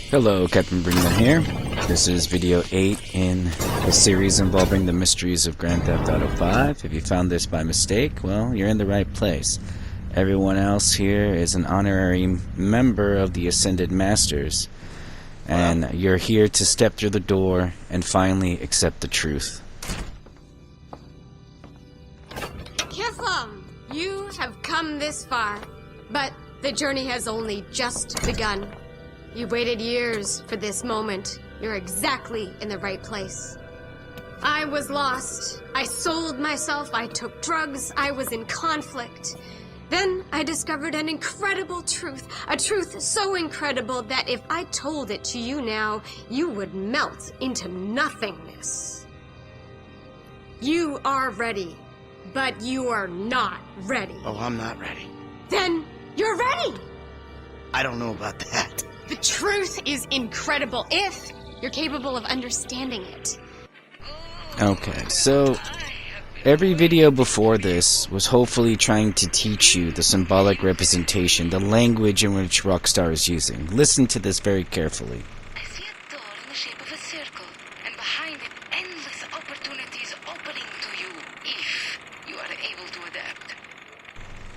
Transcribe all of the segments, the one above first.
Hello, Captain Bringman here. This is video 8 in a series involving the mysteries of Grand Theft Auto 5. If you found this by mistake, well, you're in the right place. Everyone else here is an honorary member of the Ascended Masters, and you're here to step through the door and finally accept the truth. Kithum, you have come this far, but the journey has only just begun. You waited years for this moment. You're exactly in the right place. I was lost. I sold myself. I took drugs. I was in conflict. Then I discovered an incredible truth. A truth so incredible that if I told it to you now, you would melt into nothingness. You are ready, but you are not ready. Oh, I'm not ready. Then you're ready! I don't know about that. The truth is incredible if you're capable of understanding it. Okay, so every video before this was hopefully trying to teach you the symbolic representation, the language in which Rockstar is using. Listen to this very carefully. I see a door in the shape of a circle, and behind it endless opportunities opening to you if you are able to adapt.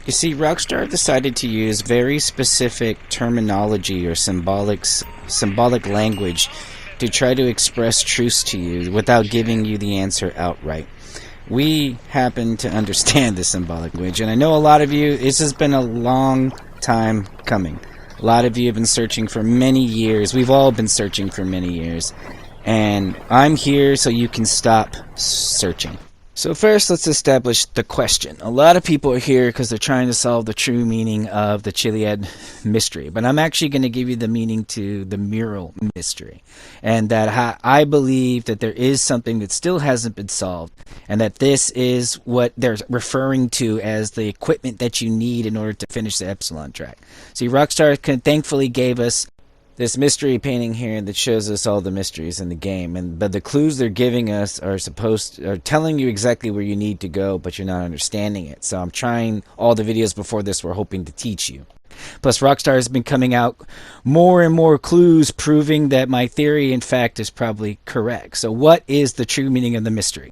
You see, Rockstar decided to use very specific terminology or symbolic language to try to express truths to you without giving you the answer outright. We happen to understand the symbolic language, and I know a lot of you, this has been a long time coming. A lot of you have been searching for many years. We've all been searching for many years, and I'm here so you can stop searching. So first, let's establish the question. A lot of people are here because they're trying to solve the true meaning of the Chiliad mystery, but I'm actually going to give you the meaning to the mural mystery, and that I believe that there is something that still hasn't been solved, and that this is what they're referring to as the equipment that you need in order to finish the Epsilon track. See, Rockstar thankfully gave us this mystery painting here that shows us all the mysteries in the game, but the clues they're giving us are telling you exactly where you need to go, but you're not understanding it. So I'm trying, all the videos before this were hoping to teach you. Plus, Rockstar has been coming out more and more clues proving that my theory, in fact, is probably correct. So what is the true meaning of the mystery?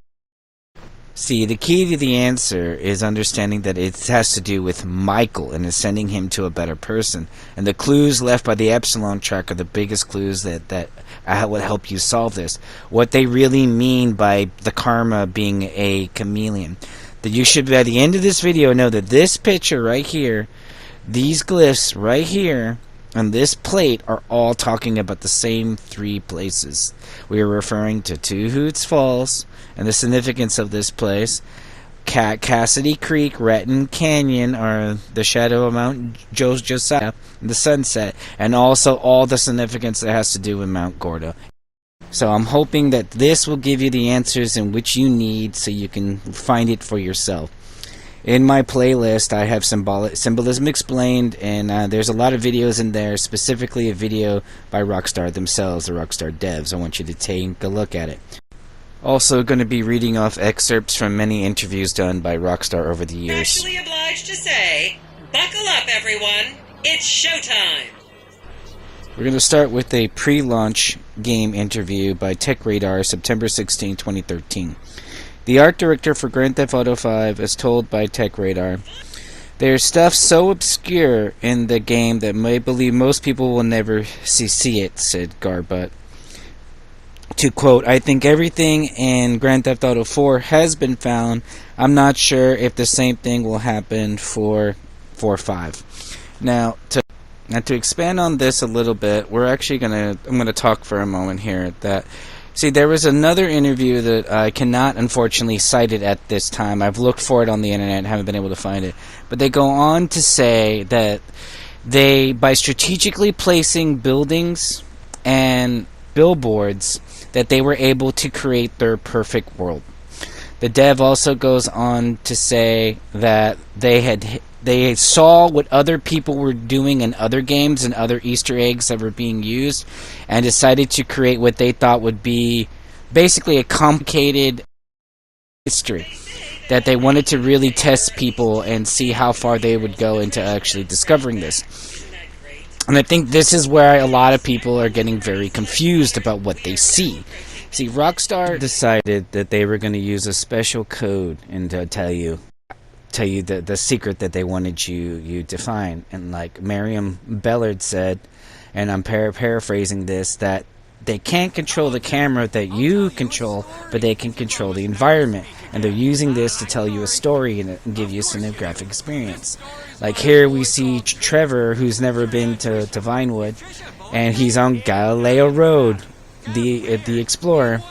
See, the key to the answer is understanding that it has to do with Michael and ascending him to a better person. And the clues left by the Epsilon track are the biggest clues that would help you solve this. What they really mean by the karma being a chameleon. That you should, by the end of this video, know that this picture right here, these glyphs right here, and this plate are all talking about the same three places. We are referring to Two Hoots Falls and the significance of this place, Cassidy Creek, Retton Canyon, or the shadow of Mount Josiah, the sunset, and also all the significance that has to do with Mount Gordo. So I'm hoping that this will give you the answers in which you need so you can find it for yourself. In my playlist, I have symbolism explained, and there's a lot of videos in there, specifically a video by Rockstar themselves, the Rockstar devs. I want you to take a look at it. Also going to be reading off excerpts from many interviews done by Rockstar over the years. Actually obliged to say, buckle up everyone, it's showtime! We're going to start with a pre-launch game interview by TechRadar, September 16, 2013. The art director for Grand Theft Auto 5 is told by TechRadar, "There's stuff so obscure in the game that I believe most people will never see it," said Garbutt. To quote, "I think everything in Grand Theft Auto 4 has been found. I'm not sure if the same thing will happen for 5. Now to expand on this a little bit, I'm gonna talk for a moment here that, see, there was another interview that I cannot unfortunately cite it at this time. I've looked for it on the internet and haven't been able to find it. But they go on to say that by strategically placing buildings and billboards, that they were able to create their perfect world. The dev also goes on to say that they saw what other people were doing in other games and other Easter eggs that were being used, and decided to create what they thought would be basically a complicated history. That they wanted to really test people and see how far they would go into actually discovering this. And I think this is where a lot of people are getting very confused about what they see. See, Rockstar decided that they were going to use a special code and tell you the secret that they wanted you to find. And like Miriam Bellard said, and I'm paraphrasing this, that they can't control the camera that you control, but they can control the environment. And they're using this to tell you a story and give you a cinematographic experience. Like here we see Trevor, who's never been to Vinewood, and he's on Galileo Road, the Explorer.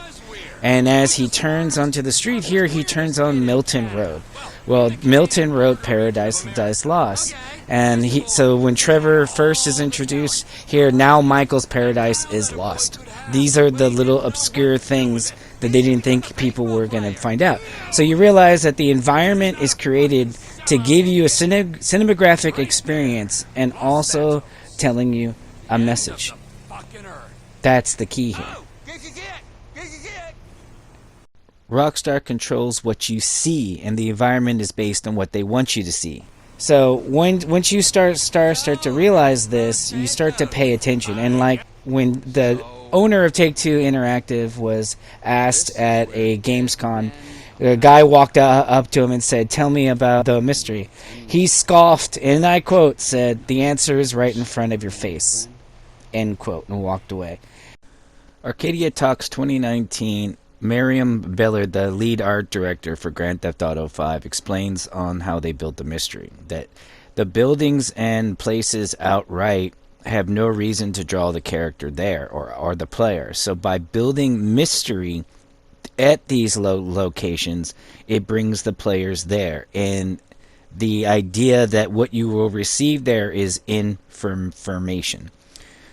And as he turns onto the street here, he turns on Milton Road. Well, Milton wrote Paradise Lost. And so when Trevor first is introduced here, now Michael's Paradise is Lost. These are the little obscure things that they didn't think people were going to find out. So you realize that the environment is created to give you a cinematographic experience and also telling you a message. That's the key here. Rockstar controls what you see, and the environment is based on what they want you to see. So once you start to realize this, you start to pay attention. And like when the owner of Take-Two Interactive was asked at a Gamescom, a guy walked up to him and said, "Tell me about the mystery." He scoffed, and I quote, said, "The answer is right in front of your face," end quote, and walked away. Arcadia Talks 2019, Miriam Bellard, the lead art director for Grand Theft Auto 5, explains on how they built the mystery. That the buildings and places outright have no reason to draw the character there or the player. So by building mystery at these locations, it brings the players there. And the idea that what you will receive there is information.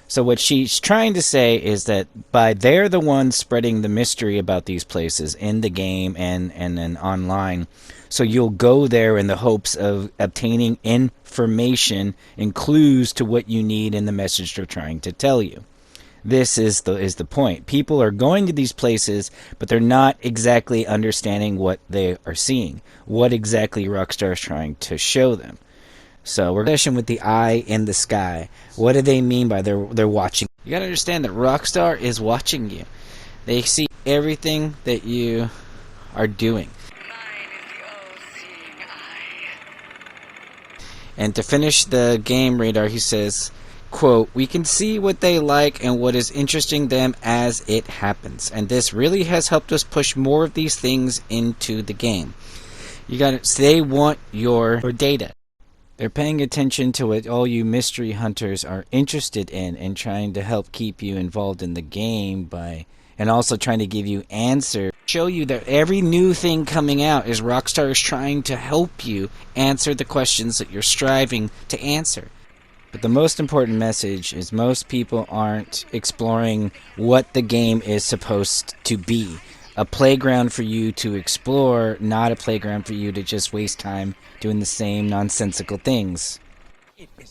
So what she's trying to say is that they're the ones spreading the mystery about these places in the game and then online. So you'll go there in the hopes of obtaining information and clues to what you need in the message they're trying to tell you. This is the point. People are going to these places, but they're not exactly understanding what they are seeing, what exactly Rockstar is trying to show them. So we're in session with the eye in the sky. What do they mean by they're watching? You gotta understand that Rockstar is watching you. They see everything that you are doing. Mine is the all-seeing eye. And to finish the game radar, he says, quote, "We can see what they like and what is interesting them as it happens. And this really has helped us push more of these things into the game." They want your data. They're paying attention to what all you mystery hunters are interested in and trying to help keep you involved in the game and also trying to give you answers. Show you that every new thing coming out is Rockstar is trying to help you answer the questions that you're striving to answer. But the most important message is most people aren't exploring what the game is supposed to be. A playground for you to explore, not a playground for you to just waste time doing the same nonsensical things.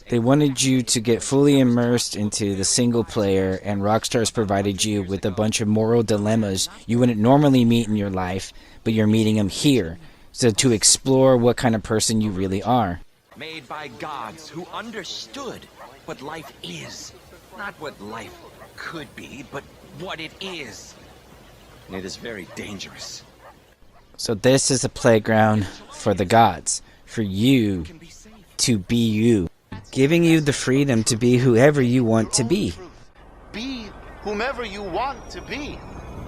They wanted you to get fully immersed into the single player, and Rockstar's provided you with a bunch of moral dilemmas you wouldn't normally meet in your life, but you're meeting them here, so to explore what kind of person you really are. Made by gods who understood what life is. Not what life could be, but what it is. And it is very dangerous. So this is a playground for the gods, for you to be you, giving you the freedom to be whoever you want to be. Be whomever you want to be.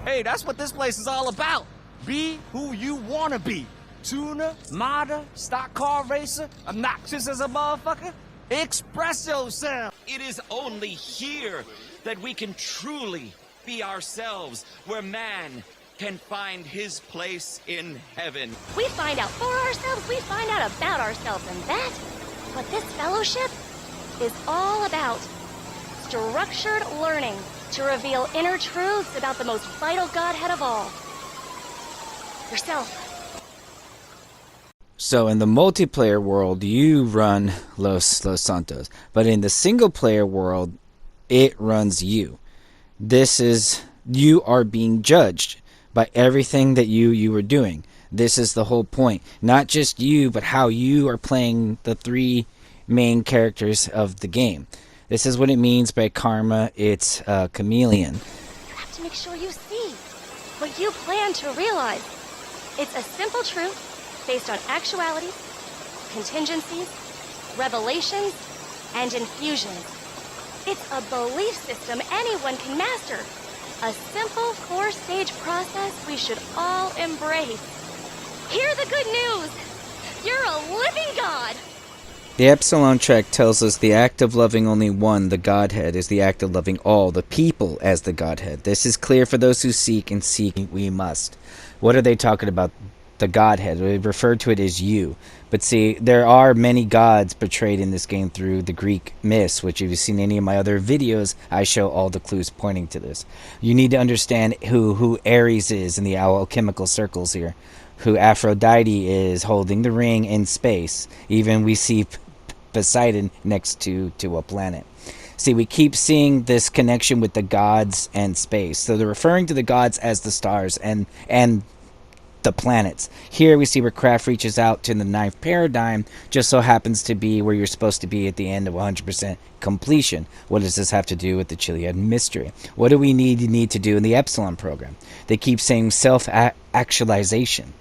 Hey, that's what this place is all about. Be who you want to be. Tuner, modder, stock car racer, obnoxious as a motherfucker. Express yourself. It is only here that we can truly be ourselves, where man can find his place in heaven. We find out for ourselves, we find out about ourselves, and that's what this fellowship is all about. Structured learning to reveal inner truths about the most vital godhead of all. Yourself. So in the multiplayer world, you run Los Santos, but in the single player world, it runs you. This is, you are being judged by everything that you are doing. This is the whole point. Not just you, but how you are playing the three main characters of the game. This is what it means by karma. It's chameleon. You have to make sure you see what you plan to realize. It's a simple truth based on actualities, contingencies, revelations, and infusions. It's a belief system anyone can master. A simple 4-stage process we should all embrace. Hear the good news! You're a living god! The Epsilon track tells us the act of loving only one, the Godhead, is the act of loving all, the people, as the Godhead. This is clear for those who seek, and seek we must. What are they talking about? The Godhead. We refer to it as you. But see, there are many gods portrayed in this game through the Greek myths, which if you've seen any of my other videos, I show all the clues pointing to this. You need to understand who Ares is in the alchemical circles here, who Aphrodite is holding the ring in space. Even we see Poseidon next to a planet. See, we keep seeing this connection with the gods and space. So they're referring to the gods as the stars and the planets. Here we see where craft reaches out to the 9th paradigm, just so happens to be where you're supposed to be at the end of 100% completion. What does this have to do with the Chiliad mystery? What do we need to do in the Epsilon program? They keep saying self-actualization.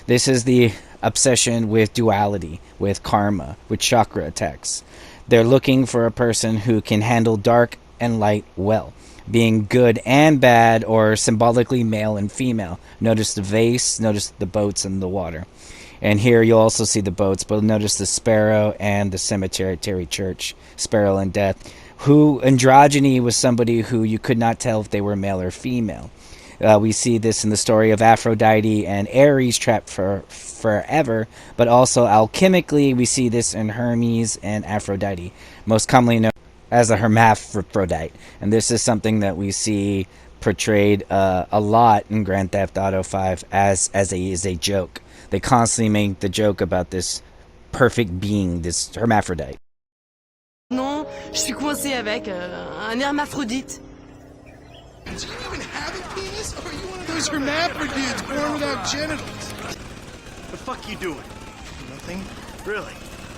This is the obsession with duality, with karma, with chakra attacks. They're looking for a person who can handle dark and light well, being good and bad, or symbolically male and female. Notice the vase, notice the boats and the water. And here you'll also see the boats, but notice the sparrow and the cemetery church, sparrow and death. Who androgyny was somebody who you could not tell if they were male or female. We see this in the story of Aphrodite and Ares trapped forever, but also alchemically we see this in Hermes and Aphrodite, most commonly known as a hermaphrodite. And this is something that we see portrayed a lot in Grand Theft Auto 5 as a joke. They constantly make the joke about this perfect being, this hermaphrodite. Non, je suis coincé avec un hermaphrodite. Do you even have a penis, or are you one of those hermaphrodites born without genitals? The fuck you doing? Nothing. Really?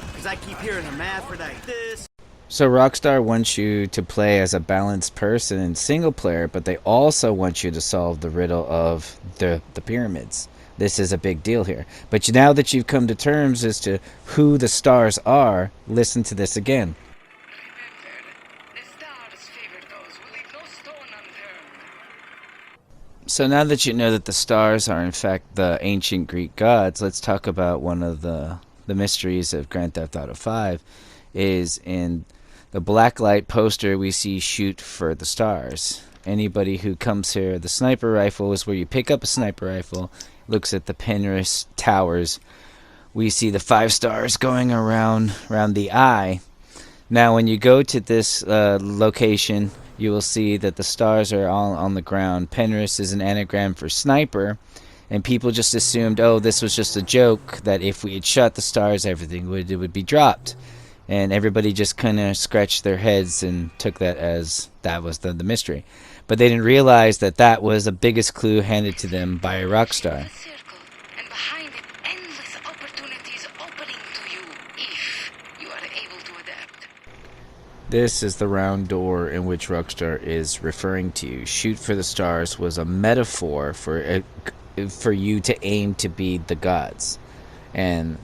Because I keep hearing hermaphrodite this. So Rockstar wants you to play as a balanced person in single player, but they also want you to solve the riddle of the pyramids. This is a big deal here. But now that you've come to terms as to who the stars are, listen to this again. So now that you know that the stars are in fact the ancient Greek gods, let's talk about one of the mysteries of Grand Theft Auto 5 is in the blacklight poster we see shoot for the stars. Anybody who comes here, the sniper rifle is where you pick up a sniper rifle, looks at the Penrose towers. We see the 5 stars going around the eye. Now when you go to this location, you will see that the stars are all on the ground. Penrose is an anagram for sniper, and people just assumed, oh, this was just a joke, that if we had shot the stars, everything would be dropped. And everybody just kind of scratched their heads and took that as that was the mystery. But they didn't realize that that was the biggest clue handed to them by Rockstar. And behind it, endless opportunities opening to you if you are able to adapt. This is the round door in which Rockstar is referring to. Shoot for the stars was a metaphor for you to aim to be the gods. And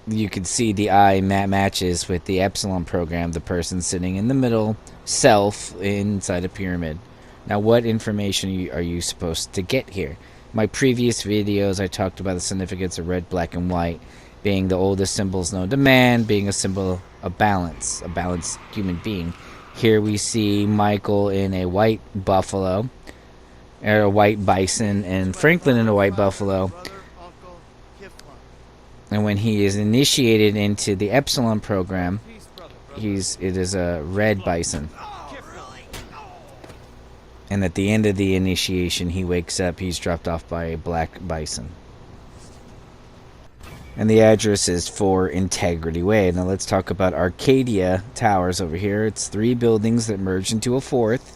you can see the eye matches with the Epsilon program, the person sitting in the middle, self, inside a pyramid. Now, what information are you supposed to get here? My previous videos, I talked about the significance of red, black, and white being the oldest symbols known to man, being a symbol of balance, a balanced human being. Here we see Michael in a white buffalo, or a white bison, and Franklin in a white buffalo. And when he is initiated into the Epsilon program, it is a red bison. And at the end of the initiation, he wakes up, he's dropped off by a black bison. And the address is 4 Integrity Way. Now let's talk about Arcadia Towers over here. It's 3 buildings that merge into a 4th.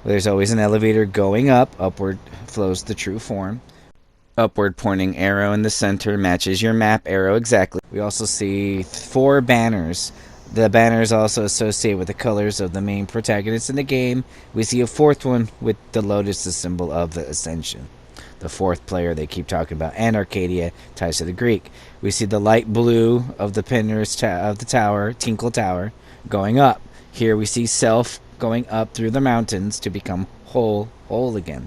There's always an elevator going up. Upward flows the true form. Upward pointing arrow in the center matches your map arrow exactly. We also see 4 banners The banner is also associated with the colors of the main protagonists in the game. We see a fourth one with the lotus, the symbol of the ascension. The fourth player they keep talking about, and Arcadia ties to the Greek. We see the light blue of the Penrose of the tower, Tinkle Tower, going up. Here we see self going up through the mountains to become whole again.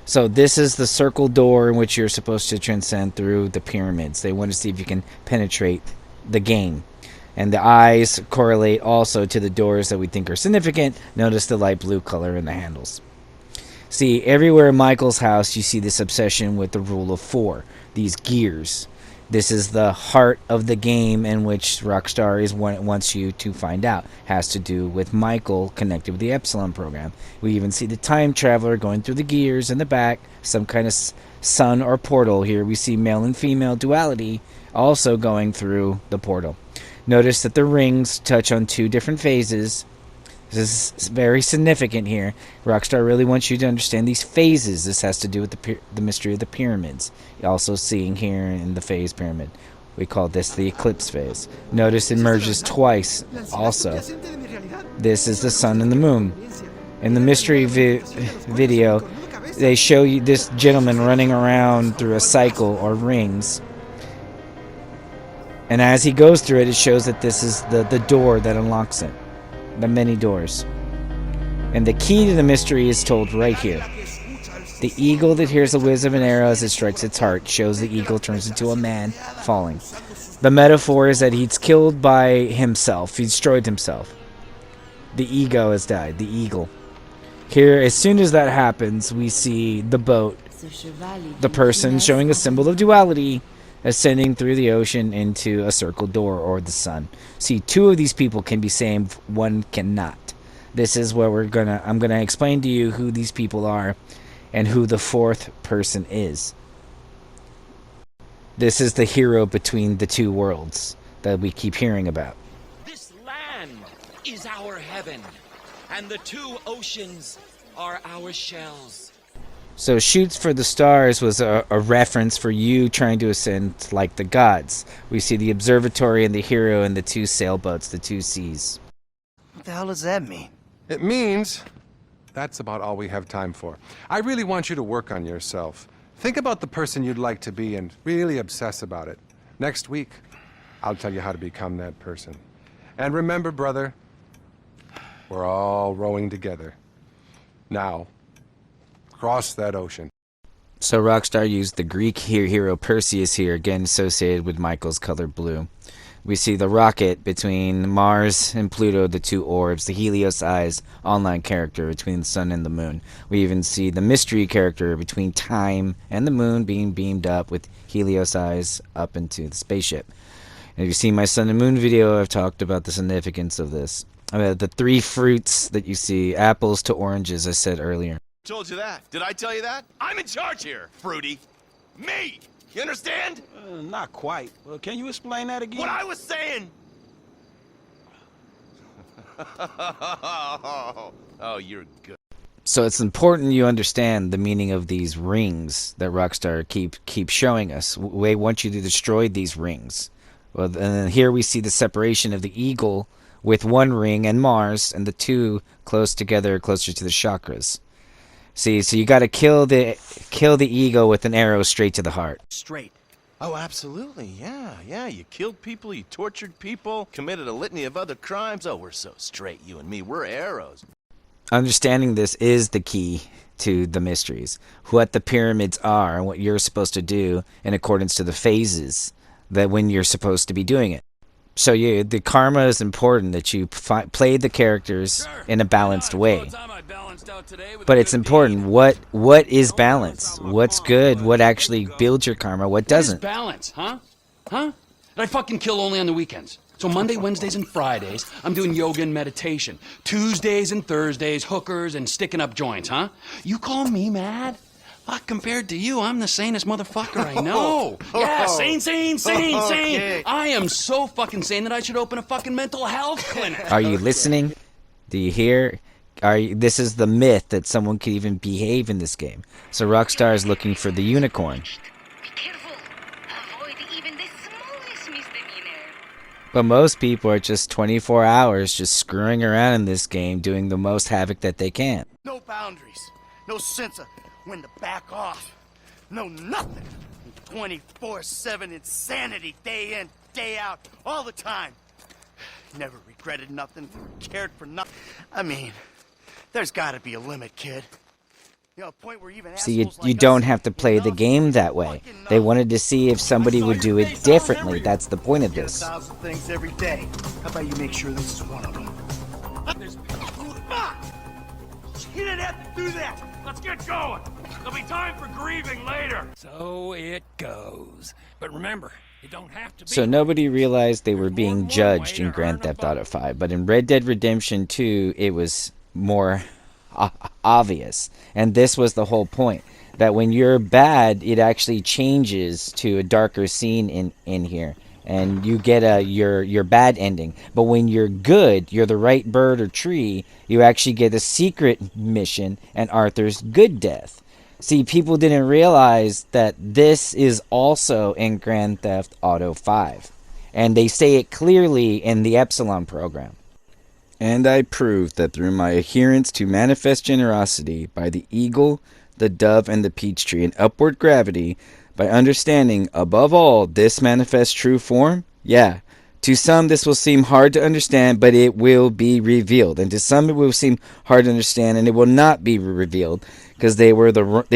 So this is the circle door in which you're supposed to transcend through the pyramids. They want to see if you can penetrate the game. And the eyes correlate also to the doors that we think are significant. Notice the light blue color in the handles. See, everywhere in Michael's house, you see this obsession with the rule of 4. These gears. This is the heart of the game in which Rockstar wants you to find out. Has to do with Michael connected with the Epsilon program. We even see the time traveler going through the gears in the back. Some kind of sun or portal. Here we see male and female duality also going through the portal. Notice that the rings touch on 2 different phases. This is very significant here. Rockstar really wants you to understand these phases. This has to do with the mystery of the pyramids. You're also seeing here in the phase pyramid. We call this the eclipse phase. Notice it merges twice also. This is the sun and the moon. In the mystery video, they show you this gentleman running around through a cycle or rings. And as he goes through it, it shows that this is the door that unlocks it. The many doors. And the key to the mystery is told right here. The eagle that hears the whiz of an arrow as it strikes its heart shows the eagle turns into a man falling. The metaphor is that he's killed by himself. He destroyed himself. The ego has died. The eagle. Here, as soon as that happens, we see the boat. The person showing a symbol of duality ascending through the ocean into a circle door or the sun. See, 2 of these people can be saved, 1 cannot. This is where I'm gonna explain to you who these people are and who the 4th person is. This is the hero between the 2 worlds that we keep hearing about. This land is our heaven, and the 2 oceans are our shells. So Shoots for the Stars was a reference for you trying to ascend like the gods. We see the observatory and the hero and the 2 sailboats, the 2 seas. What the hell does that mean? It means that's about all we have time for. I really want you to work on yourself. Think about the person you'd like to be and really obsess about it. Next week, I'll tell you how to become that person. And remember, brother, we're all rowing together. Now, cross that ocean. So Rockstar used the Greek hero Perseus here, again associated with Michael's color blue. We see the rocket between Mars and Pluto, the 2 orbs, the Helios Eyes online character between the sun and the moon. We even see the mystery character between time and the moon being beamed up with Helios Eyes up into the spaceship. And if you see my sun and moon video, I've talked about the significance of this. The 3 fruits that you see, apples to oranges, I said earlier. Told you that. Did I tell you that? I'm in charge here, Fruity. Me! You understand? Not quite. Well, can you explain that again? What I was saying! Oh, you're good. So it's important you understand the meaning of these rings that Rockstar keep showing us. We want you to destroy these rings. Well, and then here we see the separation of the eagle with 1 ring and Mars, and the 2 close together, closer to the chakras. See, so you got to kill the ego with an arrow straight to the heart. Straight. Oh, absolutely. Yeah. You killed people, you tortured people, committed a litany of other crimes. Oh, we're so straight, you and me. We're arrows. Understanding this is the key to the mysteries. What the pyramids are and what you're supposed to do in accordance to the phases that when you're supposed to be doing it. So the karma is important, that you play the characters in a balanced way. But it's important. What is balance? What's good? What actually builds your karma? What doesn't? What is balance, huh? And I fucking kill only on the weekends. So Monday, Wednesdays, and Fridays, I'm doing yoga and meditation. Tuesdays and Thursdays, hookers and sticking up joints, huh? You call me mad? Fuck, compared to you, I'm the sanest motherfucker I know. Yeah, sane. Okay. I am so fucking sane that I should open a fucking mental health clinic. Are you listening? Do you hear? This is the myth that someone could even behave in this game. So Rockstar is looking for the unicorn. Be careful. Avoid even the smallest misdemeanor. But most people are just 24 hours just screwing around in this game, doing the most havoc that they can. No boundaries. No sense of when to back off. No nothing. 24/7 insanity, day in, day out, all the time. Never regretted nothing, cared for nothing. I mean, there's gotta be a limit, kid. You know, a point where even See, you don't have to play the game that way. They wanted to see if somebody would do it differently. That's the point of this. 1,000 things every day. How about you make sure this is one of them? You didn't have to do that. Let's get going. There'll be time for grieving later. So it goes. But remember, you don't have to be... So nobody realized they were being judged in Grand Theft Auto 5, but in Red Dead Redemption 2, it was more obvious. And this was the whole point, that when you're bad, it actually changes to a darker scene in here. And you get your bad ending. But when you're good, you're the right bird or tree, you actually get a secret mission and Arthur's good death. See, people didn't realize that this is also in Grand Theft Auto 5. And they say it clearly in the Epsilon program. And I proved that through my adherence to manifest generosity by the eagle, the dove, and the peach tree and upward gravity, by understanding, above all, this manifest true form, yeah, to some this will seem hard to understand, but it will be revealed. And to some it will seem hard to understand, and it will not be revealed, because they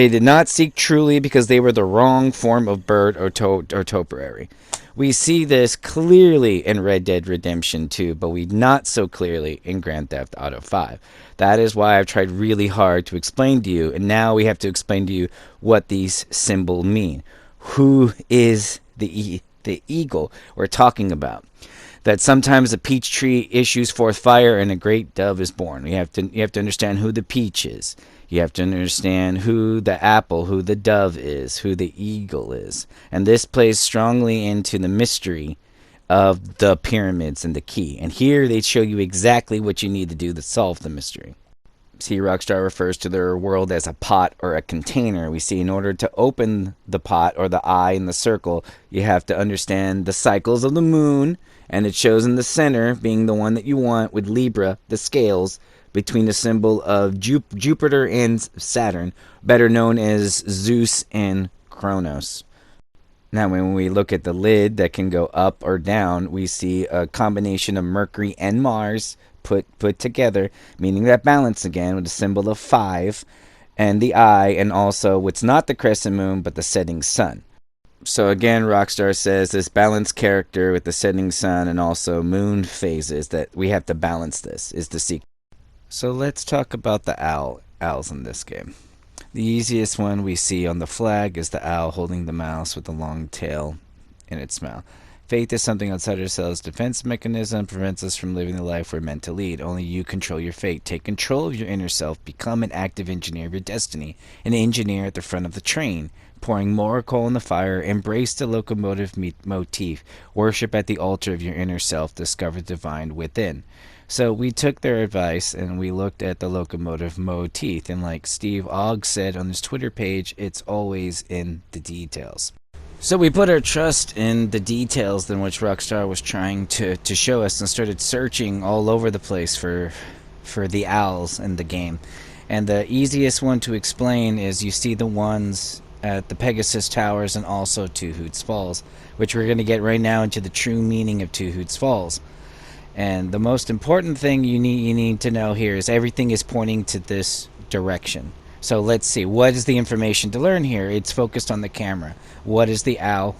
did not seek truly, because they were the wrong form of bird or topiary. We see this clearly in Red Dead Redemption 2, but we not so clearly in Grand Theft Auto 5. That is why I've tried really hard to explain to you, and now we have to explain to you what these symbols mean. Who is the eagle we're talking about? That sometimes a peach tree issues forth fire and a great dove is born. You have to understand who the peach is. You have to understand who the apple, who the dove is, who the eagle is. And this plays strongly into the mystery of the pyramids and the key. And here they show you exactly what you need to do to solve the mystery. See, Rockstar refers to their world as a pot or a container. We see in order to open the pot or the eye in the circle, you have to understand the cycles of the moon. And it shows in the center, being the one that you want, with Libra, the scales, between the symbol of Jupiter and Saturn, better known as Zeus and Kronos. Now, when we look at the lid that can go up or down, we see a combination of Mercury and Mars put together, meaning that balance again with the symbol of 5, and the eye, and also what's not the crescent moon, but the setting sun. So again, Rockstar says this balanced character with the setting sun and also moon phases, that we have to balance this, is the secret. So let's talk about the owls in this game. The easiest one we see on the flag is the owl holding the mouse with the long tail in its mouth. Faith is something outside ourselves. Defense mechanism prevents us from living the life we're meant to lead. Only you control your fate. Take control of your inner self. Become an active engineer of your destiny. An engineer at the front of the train. Pouring more coal in the fire. Embrace the locomotive motif. Worship at the altar of your inner self. Discover the divine within. So we took their advice and we looked at the locomotive motif. And like Steve Ogg said on his Twitter page, it's always in the details. So we put our trust in the details in which Rockstar was trying to show us, and started searching all over the place for the owls in the game. And the easiest one to explain is you see the ones at the Pegasus Towers and also Two Hoots Falls, which we're going to get right now into the true meaning of Two Hoots Falls. And the most important thing you need to know here is everything is pointing to this direction. So let's see, what is the information to learn here? It's focused on the camera. What is the owl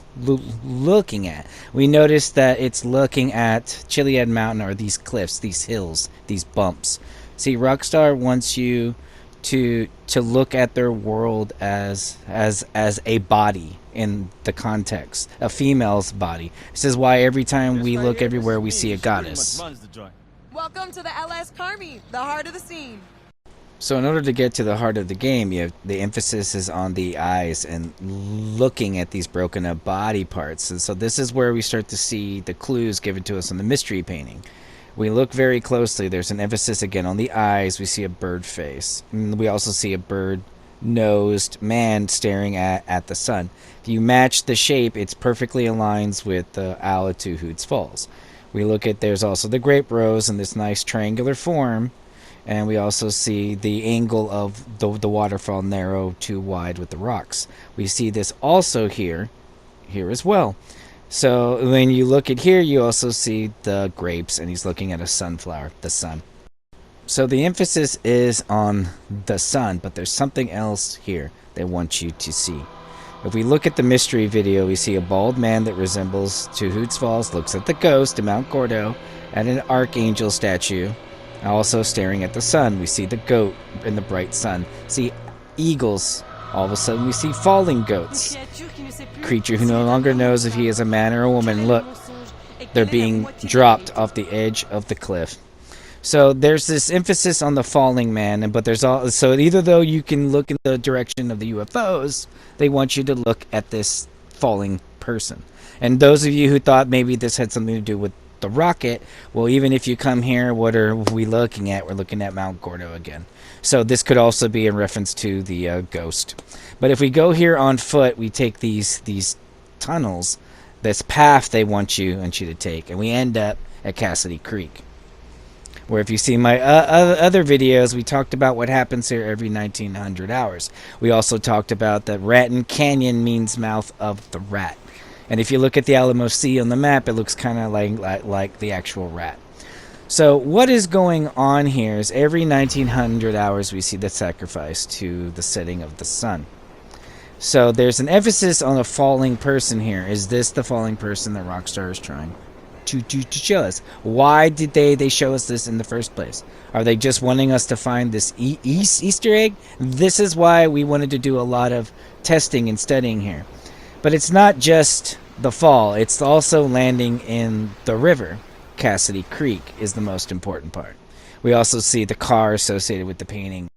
looking at? We notice that it's looking at Chiliad Mountain, or these cliffs, these hills, these bumps. See, Rockstar wants you to look at their world as a body in the context, a female's body. This is why every time we look everywhere, we see a goddess. Welcome to the LS Carmi, the heart of the scene. So in order to get to the heart of the game, the emphasis is on the eyes and looking at these broken up body parts. And so this is where we start to see the clues given to us in the mystery painting. We look very closely. There's an emphasis again on the eyes. We see a bird face. And we also see a bird-nosed man staring at the sun. If you match the shape, it perfectly aligns with the owl at Two Hoots Falls. We look at, there's also the grape rose in this nice triangular form. And we also see the angle of the waterfall narrow, too wide with the rocks. We see this also here as well. So when you look at here, you also see the grapes, and he's looking at a sunflower, the sun. So the emphasis is on the sun, but there's something else here they want you to see. If we look at the mystery video, we see a bald man that resembles to Hoots Falls, looks at the ghost of Mount Gordo, at an archangel statue, also staring at the sun. We see the goat in the bright sun. See eagles. All of a sudden we see falling goats. Creature who no longer knows if he is a man or a woman. Look, they're being dropped off the edge of the cliff. So there's this emphasis on the falling man, but there's all, so either though you can look in the direction of the UFOs, they want you to look at this falling person. And those of you who thought maybe this had something to do with the rocket, well, even if you come here, what are we looking at? We're looking at Mount Gordo again. So this could also be in reference to the ghost. But if we go here on foot, we take these tunnels, this path they want you to take, and we end up at Cassidy Creek. Where if you see my other videos, we talked about what happens here every 1900 hours. We also talked about that Raton Canyon means mouth of the rat. And if you look at the Alamo Sea on the map, it looks kind of like the actual rat. So what is going on here is every 1900 hours we see the sacrifice to the setting of the sun. So there's an emphasis on a falling person here. Is this the falling person that Rockstar is trying to show us? Why did they show us this in the first place? Are they just wanting us to find this Easter egg? This is why we wanted to do a lot of testing and studying here. But it's not just the fall, it's also landing in the river. Cassidy Creek is the most important part. We also see the car associated with the painting.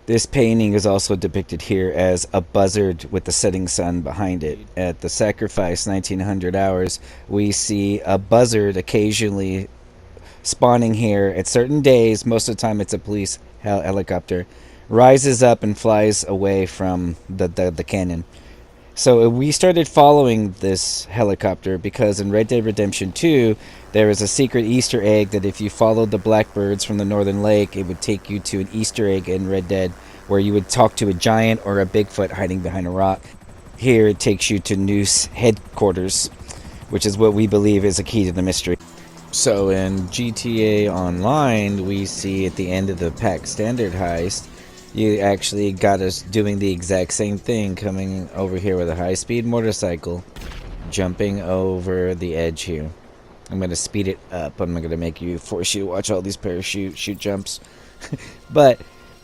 This painting is also depicted here as a buzzard with the setting sun behind it. At the sacrifice 1900 hours, we see a buzzard occasionally spawning here at certain days. Most of the time it's a police helicopter. Rises up and flies away from the canyon. So we started following this helicopter because in Red Dead Redemption 2, there is a secret Easter egg that if you followed the blackbirds from the northern lake, it would take you to an Easter egg in Red Dead where you would talk to a giant or a Bigfoot hiding behind a rock. Here it takes you to Noose headquarters, which is what we believe is a key to the mystery. So in GTA Online, we see at the end of the Pack Standard heist, you actually got us doing the exact same thing, coming over here with a high-speed motorcycle, jumping over the edge here. I'm going to speed it up. I'm not going to force you to watch all these parachute jumps. But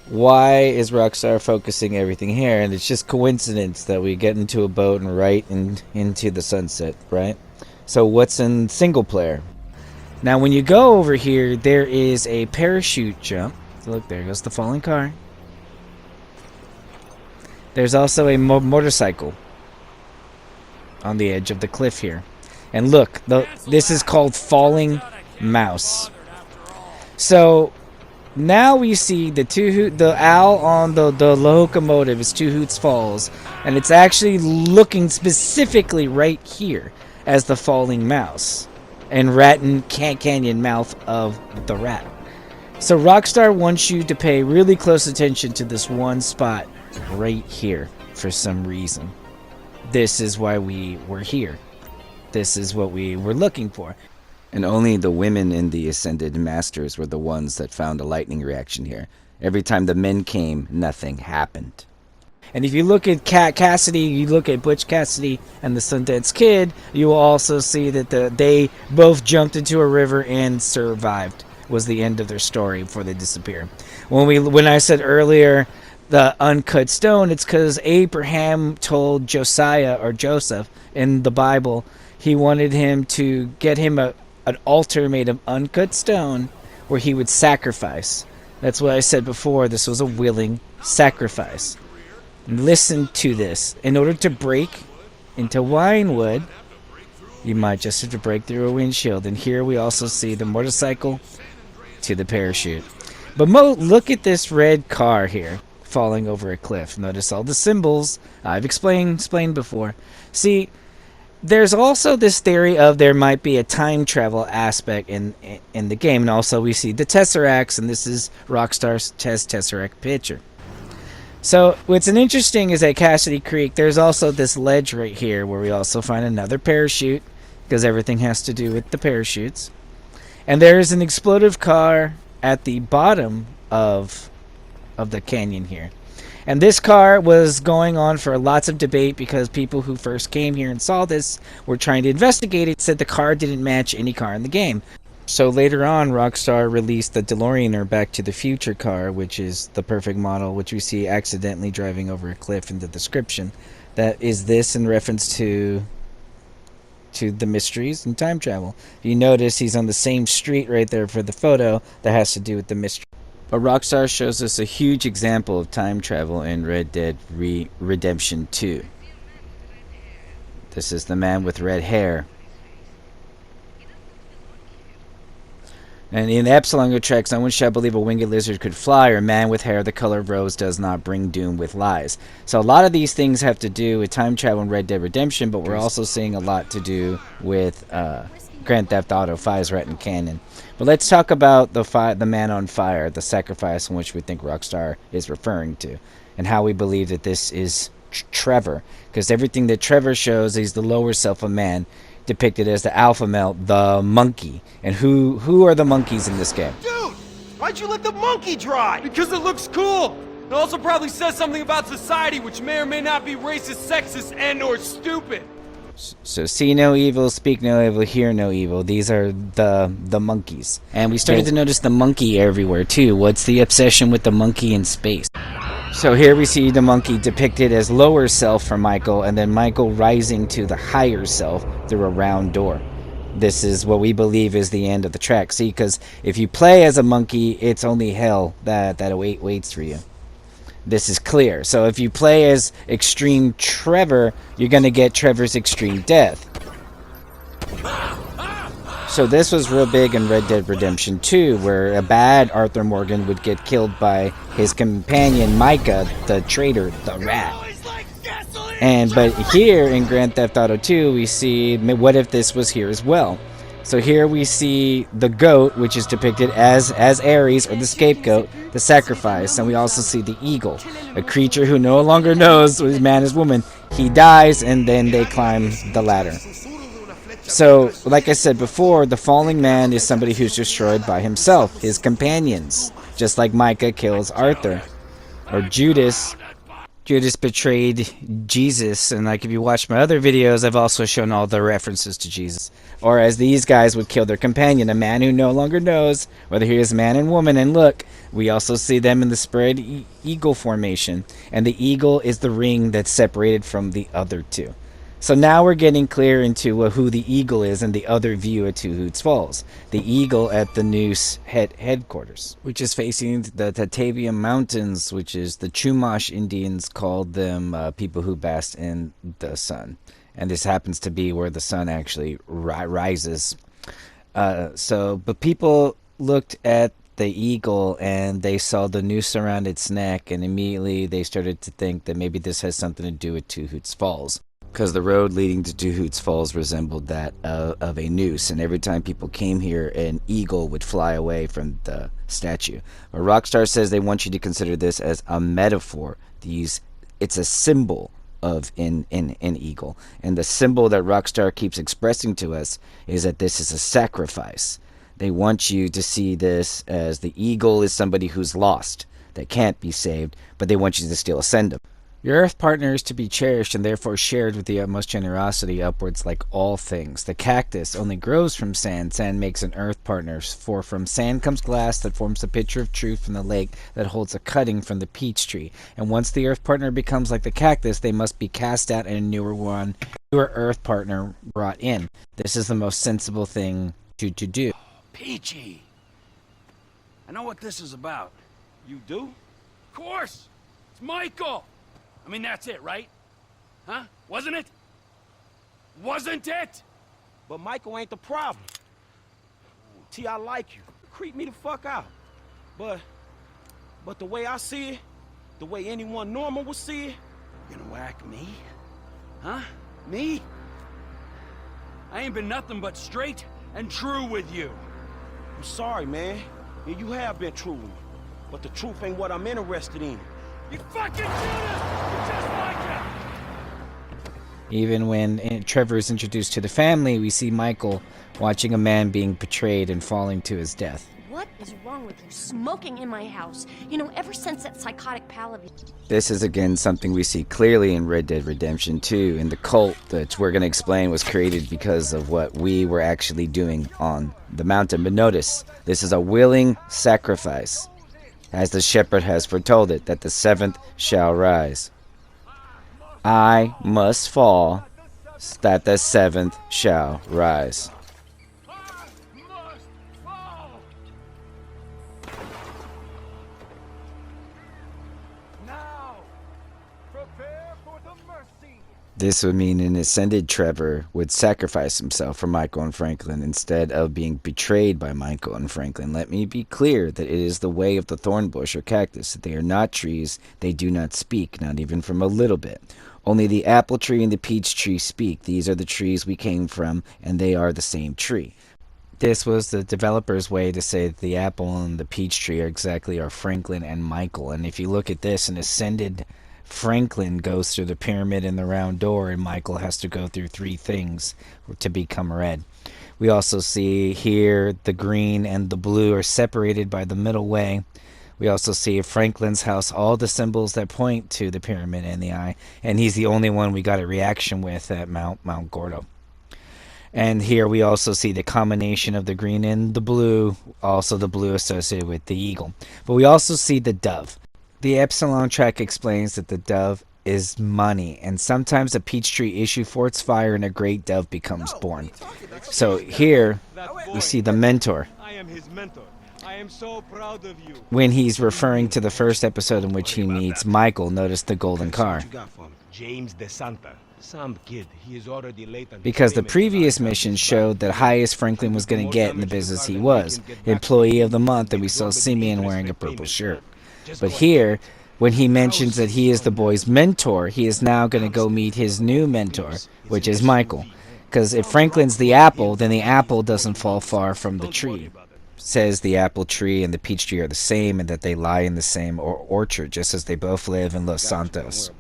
why is Rockstar focusing everything here? And it's just coincidence that we get into a boat and right into the sunset, right? So what's in single player? Now when you go over here, there is a parachute jump. Look, there goes the falling car. There's also a motorcycle on the edge of the cliff here. And look, this is called Falling Mouse. So now we see the owl on the locomotive is Two Hoots Falls, and it's actually looking specifically right here as the falling mouse and Raton Canyon mouth of the rat. So Rockstar wants you to pay really close attention to this one spot right here for some reason. This is why we were here. This is what we were looking for. And only the women in the Ascended Masters were the ones that found a lightning reaction here. Every time the men came, nothing happened. And if you look at Cassidy, you look at Butch Cassidy and the Sundance Kid, you will also see that they both jumped into a river and survived. Was the end of their story before they disappear. When I said earlier the uncut stone, it's because Abraham told Josiah or Joseph in the Bible he wanted him to get him an altar made of uncut stone where he would sacrifice. That's what I said before. This was a willing sacrifice. Listen to this. In order to break into Winewood, you might just have to break through a windshield. And here we also see the motorcycle to the parachute. But look at this red car here falling over a cliff. Notice all the symbols I've explained before. See, there's also this theory of there might be a time travel aspect in the game, and also we see the Tesseracts, and this is Rockstar's Tesseract picture. So what's interesting is at Cassidy Creek, there's also this ledge right here where we also find another parachute, because everything has to do with the parachutes. And there's an explosive car at the bottom of the canyon here. And this car was going on for lots of debate because people who first came here and saw this were trying to investigate it, said the car didn't match any car in the game. So later on, Rockstar released the DeLorean or Back to the Future car, which is the perfect model, which we see accidentally driving over a cliff in the description. That is this in reference to the mysteries and time travel. If you notice, he's on the same street right there for the photo that has to do with the mystery. But Rockstar shows us a huge example of time travel in Red Dead Redemption 2. This is the man with red hair. And in Epsilon tracks, no one shall believe a winged lizard could fly, or a man with hair the color of rose does not bring doom with lies. So a lot of these things have to do with time travel in Red Dead Redemption, but we're also seeing a lot to do with Grand Theft Auto 5's Raton Canyon. But let's talk about the man on fire, the sacrifice in which we think Rockstar is referring to, and how we believe that this is Trevor. Because everything that Trevor shows, he's the lower self of man, depicted as the alpha male, the monkey. And who are the monkeys in this game? Dude, why'd you let the monkey drive? Because it looks cool. It also probably says something about society, which may or may not be racist, sexist, and or stupid. So see no evil, speak no evil, hear no evil. These are the monkeys. And we started to notice the monkey everywhere too. What's the obsession with the monkey in space? So here we see the monkey depicted as lower self for Michael, and then Michael rising to the higher self through a round door. This is what we believe is the end of the track. See, because if you play as a monkey, it's only hell that waits for you. This is clear. So if you play as Extreme Trevor, you're going to get Trevor's extreme death. So this was real big in Red Dead Redemption 2, where a bad Arthur Morgan would get killed by his companion Micah, the traitor, the rat. But here in Grand Theft Auto 2, we see, what if this was here as well? So here we see the goat, which is depicted as Ares, or the scapegoat, the sacrifice. And we also see the eagle, a creature who no longer knows whether man is woman. He dies, and then they climb the ladder. So, like I said before, the falling man is somebody who's destroyed by himself, his companions. Just like Micah kills Arthur. Or Judas betrayed Jesus, and like if you watch my other videos, I've also shown all the references to Jesus. Or as these guys would kill their companion, a man who no longer knows whether he is man and woman. And look, we also see them in the spread eagle formation, and the eagle is the ring that's separated from the other two. So now we're getting clear into who the eagle is and the other view at Two Hoots Falls. The eagle at the Noose headquarters, which is facing the Tatavia Mountains, which is the Chumash Indians called them people who bask in the sun. And this happens to be where the sun actually rises. But people looked at the eagle and they saw the noose around its neck, and immediately they started to think that maybe this has something to do with Two Hoots Falls. Because the road leading to Two Hoots Falls resembled that of a noose, and every time people came here, an eagle would fly away from the statue. But Rockstar says they want you to consider this as a metaphor. It's a symbol of an eagle, and the symbol that Rockstar keeps expressing to us is that this is a sacrifice. They want you to see this as the eagle is somebody who's lost, that can't be saved, but they want you to still ascend them. Your earth partner is to be cherished and therefore shared with the utmost generosity upwards like all things. The cactus only grows from sand. Sand makes an earth partner, for from sand comes glass that forms the pitcher of truth from the lake that holds a cutting from the peach tree. And once the earth partner becomes like the cactus, they must be cast out and a newer earth partner brought in. This is the most sensible thing to do. Peachy. I know what this is about. You do? Of course! It's Michael! I mean, that's it, right? Huh? Wasn't it? Wasn't it? But Michael ain't the problem. T, I like you. Creep me the fuck out. But the way I see it, the way anyone normal would see it, You gonna whack me? Huh? Me? I ain't been nothing but straight and true with you. I'm sorry, man. Yeah, you have been true with me. But the truth ain't what I'm interested in. You fucking Judas! You're just like him! Even when Trevor is introduced to the family, we see Michael watching a man being betrayed and falling to his death. What is wrong with you smoking in my house? You know, ever since that psychotic pal of yours. This is again something we see clearly in Red Dead Redemption 2, in the cult that we're going to explain was created because of what we were actually doing on the mountain. But notice, this is a willing sacrifice, as the shepherd has foretold it, that the seventh shall rise. I must fall, that the seventh shall rise. This would mean an ascended Trevor would sacrifice himself for Michael and Franklin instead of being betrayed by Michael and Franklin. Let me be clear that it is the way of the thorn bush or cactus. They are not trees. They do not speak, not even from a little bit. Only the apple tree and the peach tree speak. These are the trees we came from, and they are the same tree. This was the developer's way to say that the apple and the peach tree are Franklin and Michael. And if you look at this, an ascended Franklin goes through the pyramid and the round door, and Michael has to go through 3 things to become red. We also see here the green and the blue are separated by the middle way. We also see Franklin's house, all the symbols that point to the pyramid and the eye, and he's the only one we got a reaction with at Mount Gordo. And here we also see the combination of the green and the blue, also the blue associated with the eagle. But we also see the dove. The Epsilon track explains that the dove is money, and sometimes a peach tree issue forts fire and a great dove becomes born. So here we see the mentor. I am his mentor. I am so proud of you. When he's referring to the first episode in which he meets Michael, notice the golden car. James De Santa. Some kid. He is already late. Because the previous mission showed the highest Franklin was going to get in the business he was. Employee of the month, and we saw Simeon wearing a purple shirt. But here, when he mentions that he is the boy's mentor, he is now going to go meet his new mentor, which is Michael. Because if Franklin's the apple, then the apple doesn't fall far from the tree. Says the apple tree and the peach tree are the same, and that they lie in the same orchard, just as they both live in Los Santos.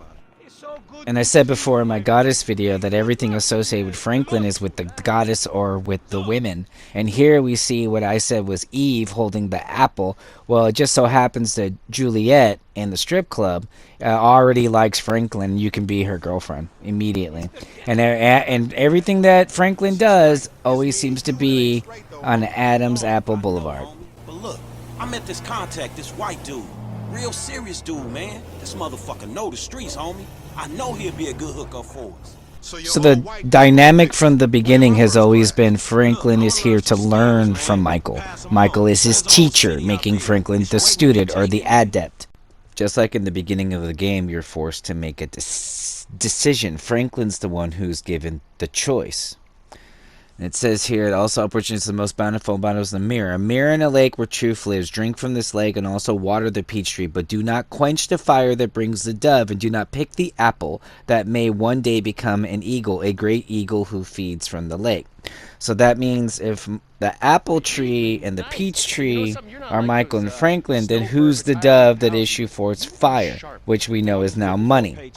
And I said before in my goddess video that everything associated with Franklin is with the goddess or with the women. And here we see what I said was Eve holding the apple. Well, it just so happens that Juliet in the strip club already likes Franklin. You can be her girlfriend immediately. And everything that Franklin does always seems to be on Adam's Apple Boulevard. But look, I met this contact, this white dude. Real serious dude, man. This motherfucker know the streets, homie. I know he'll be a good hookup for us. So the dynamic from the beginning has always been Franklin is here to learn from Michael. Michael is his teacher, making Franklin the student or the adept. Just like in the beginning of the game, you're forced to make a decision. Franklin's the one who's given the choice. And it says here, also opportunity is the most bountiful bottles in the mirror. A mirror in a lake where truth lives. Drink from this lake and also water the peach tree. But do not quench the fire that brings the dove. And do not pick the apple that may one day become an eagle. A great eagle who feeds from the lake. So that means if the apple tree and the peach tree are Michael and Franklin, then who's the dove that issue forth fire? Which we know is now money.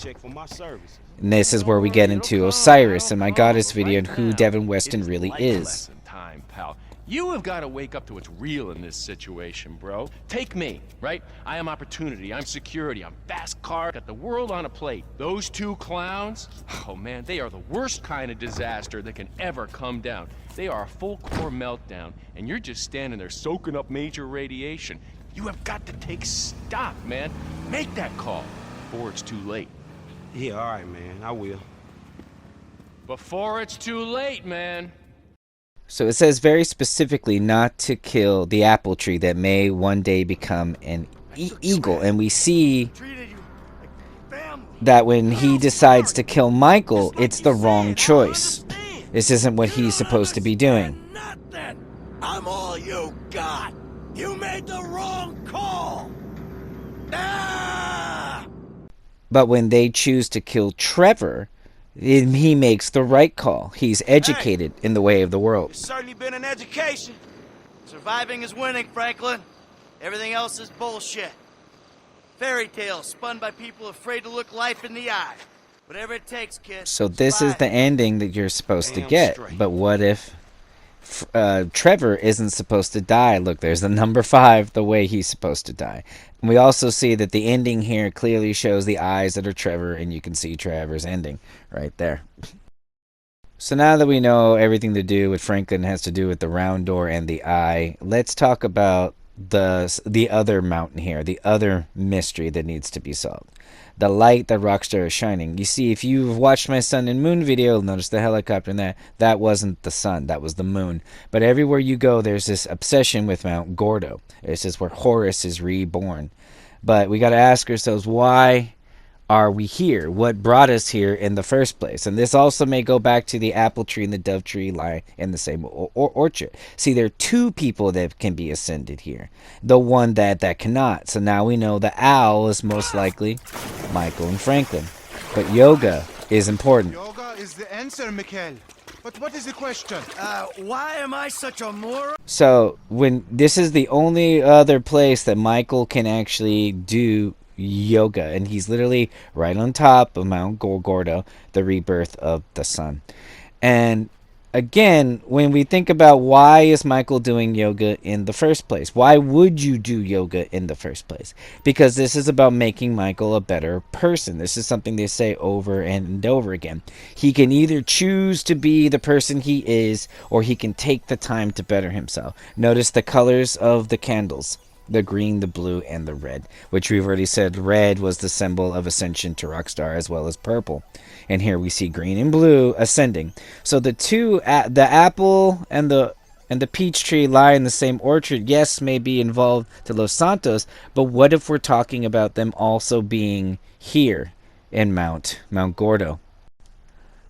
And this is where we get into Osiris and my goddess video and who Devon Weston really is. Time, pal. You have got to wake up to what's real in this situation, bro. Take me, right? I am opportunity, I'm security, I'm fast car, got the world on a plate. Those 2 clowns, oh man, they are the worst kind of disaster that can ever come down. They are a full core meltdown, and you're just standing there soaking up major radiation. You have got to take stock, man. Make that call before it's too late. Yeah, all right, man. I will. Before it's too late, man. So it says very specifically not to kill the apple tree that may one day become an eagle. And we see that when he decides to kill Michael, it's the wrong choice. This isn't what he's supposed to be doing. I'm all you got. You made the wrong call. Ah! But when they choose to kill Trevor, He makes the right call. He's educated in the way of the world. It's certainly been an education. Surviving is winning, Franklin. Everything else is bullshit. Fairy tales spun by people afraid to look life in the eye. Whatever it takes, kid. So this is the ending that you're supposed to get. But what if Trevor isn't supposed to die? Look, there's the number 5, the way he's supposed to die. And we also see that the ending here clearly shows the eyes that are Trevor, and you can see Trevor's ending right there. So now that we know everything to do with Franklin has to do with the round door and the eye, let's talk about the other mountain here, the other mystery that needs to be solved. The light that Rockstar is shining. You see, if you've watched my Sun and Moon video, notice the helicopter in that wasn't the sun, that was the moon. But everywhere you go, there's this obsession with Mount Gordo. This is where Horus is reborn. But we got to ask ourselves, why are we here? What brought us here in the first place? And this also may go back to the apple tree and the dove tree lie in the same orchard. See, there are 2 people that can be ascended here. The one that cannot. So now we know the owl is most likely Michael and Franklin. But yoga is important. Yoga is the answer, Mikhail. But what is the question? Why am I such a moron? So when this is the only other place that Michael can actually do yoga, and he's literally right on top of Mount Gordo, the rebirth of the sun. And again, when we think about why is Michael doing yoga in the first place, why would you do yoga in the first place? Because this is about making Michael a better person. This is something they say over and over again. He can either choose to be the person he is, or he can take the time to better himself. Notice the colors of the candles. The green, the blue, and the red, which we've already said red was the symbol of ascension to Rockstar, as well as purple. And here we see green and blue ascending. So the two, the apple and the peach tree lie in the same orchard. Yes, may be involved to Los Santos, but what if we're talking about them also being here in Mount Gordo?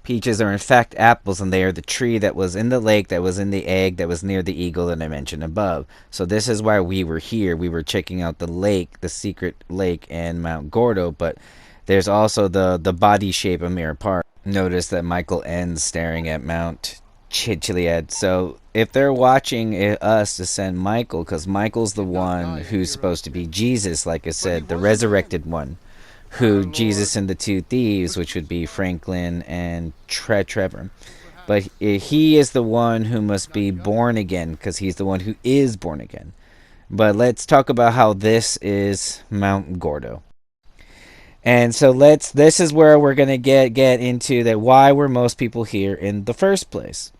Peaches are in fact apples, and they are the tree that was in the lake, that was in the egg, that was near the eagle that I mentioned above. So this is why we were here. We were checking out the lake, the secret lake in Mount Gordo, but there's also the body shape of Mirror Park. Notice that Michael ends staring at Mount Chiliad. So if they're watching us ascend Michael, because Michael's the one who's supposed to be Jesus, like I said, the resurrected one, who Jesus and the 2 thieves, which would be Franklin and Trevor. But he is the one who must be born again, because he's the one who is born again. But let's talk about how this is Mount Gordo. And so this is where we're going to get into that, why were most people here in the first place.